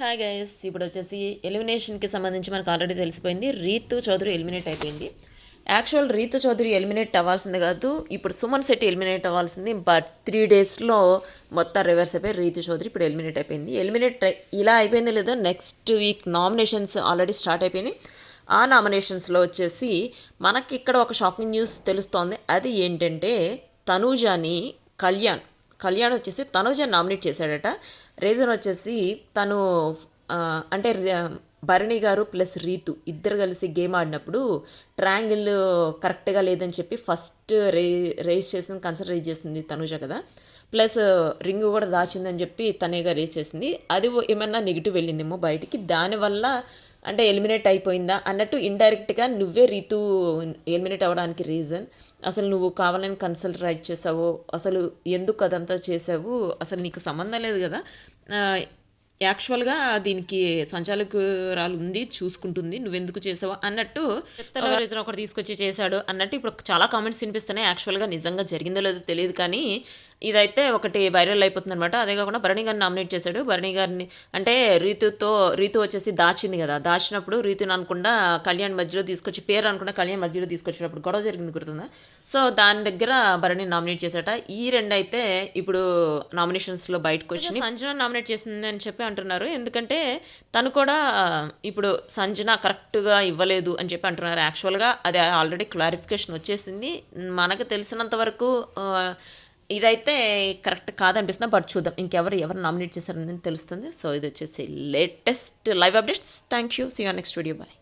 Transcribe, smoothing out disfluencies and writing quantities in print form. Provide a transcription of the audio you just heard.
Hi guys, ఇప్పుడు వచ్చేసి ఎలిమినేషన్కి సంబంధించి మనకు ఆల్రెడీ తెలిసిపోయింది. రీతు చౌదరి ఎలిమినేట్ అయిపోయింది. యాక్చువల్ రీతు చౌదరి ఎలిమినేట్ అవ్వాల్సింది కాదు, ఇప్పుడు సుమన్ శెట్టి ఎలిమినేట్ అవ్వాల్సింది. బట్ 3 డేస్లో మొత్తం రివర్స్ అయిపోయి రీతు చౌదరి ఇప్పుడు ఎలిమినేట్ అయిపోయింది. ఎలిమినేట్ ఇలా అయిపోయింది లేదో, next week nominations already start అయిపోయినాయి. ఆ నామినేషన్స్లో వచ్చేసి మనకి ఇక్కడ ఒక షాకింగ్ న్యూస్ తెలుస్తోంది. అది ఏంటంటే తనూజాని కళ్యాణ్ వచ్చేసి తనూజని నామినేట్ చేశాడట. రీజన్ వచ్చేసి తను అంటే భరణి గారు ప్లస్ రీతు ఇద్దరు కలిసి గేమ్ ఆడినప్పుడు ట్రయాంగిల్ కరెక్ట్గా లేదని చెప్పి ఫస్ట్ రేస్ చేసింది, కన్సిడర్ రేజ్ చేసింది తనూజ కదా. ప్లస్ రింగ్ కూడా దాచిందని చెప్పి తనేగా రేస్ చేసింది. అది ఏమన్నా నెగిటివ్ వెళ్ళిందేమో బయటికి, దానివల్ల అంటే ఎలిమినేట్ అయిపోయిందా అన్నట్టు ఇండైరెక్ట్గా నువ్వే రీతు ఎలిమినేట్ అవ్వడానికి రీజన్. అసలు నువ్వు కావాలని కన్సల్ట్ చేసావు, అసలు ఎందుకు అదంతా చేసావు, అసలు నీకు సంబంధం లేదు కదా. యాక్చువల్గా దీనికి సంచాలకురాలు ఉంది, చూసుకుంటుంది, నువ్వెందుకు చేసావు అన్నట్టు రీజన్ ఒకటి తీసుకొచ్చి చేశాడు అన్నట్టు ఇప్పుడు చాలా కామెంట్స్ వినిపిస్తున్నాయి. యాక్చువల్గా నిజంగా జరిగిందో లేదో తెలియదు, కానీ ఇదైతే ఒకటి వైరల్ అయిపోతుంది అనమాట. అదే కాకుండా భరణి గారిని నామినేట్ చేశాడు. భరణి గారిని అంటే రీతు వచ్చేసి దాచింది కదా, దాచినప్పుడు రీతుని అనకుండా కళ్యాణ్ మధ్యలో తీసుకొచ్చి, పేరు అనుకుండా కళ్యాణ్ మధ్యలో తీసుకొచ్చినప్పుడు గొడవ జరిగింది, గుర్తుందా? సో దాని దగ్గర భరణి నామినేట్ చేశాట. ఈ రెండు అయితే ఇప్పుడు నామినేషన్స్లో బయటకు వచ్చి సంజన నామినేట్ చేసింది అని చెప్పి అంటున్నారు. ఎందుకంటే తను కూడా ఇప్పుడు సంజన కరెక్ట్గా ఇవ్వలేదు అని చెప్పి అంటున్నారు. యాక్చువల్గా అది ఆల్రెడీ క్లారిఫికేషన్ వచ్చేసింది. మనకు తెలిసినంత వరకు ఇదైతే కరెక్ట్ కాదనిపిస్తుంది. బట్ చూద్దాం ఎవరు నామినేట్ చేశారని తెలుస్తుంది. సో ఇది వచ్చేసి latest live updates. Thank you. See you next video. Bye.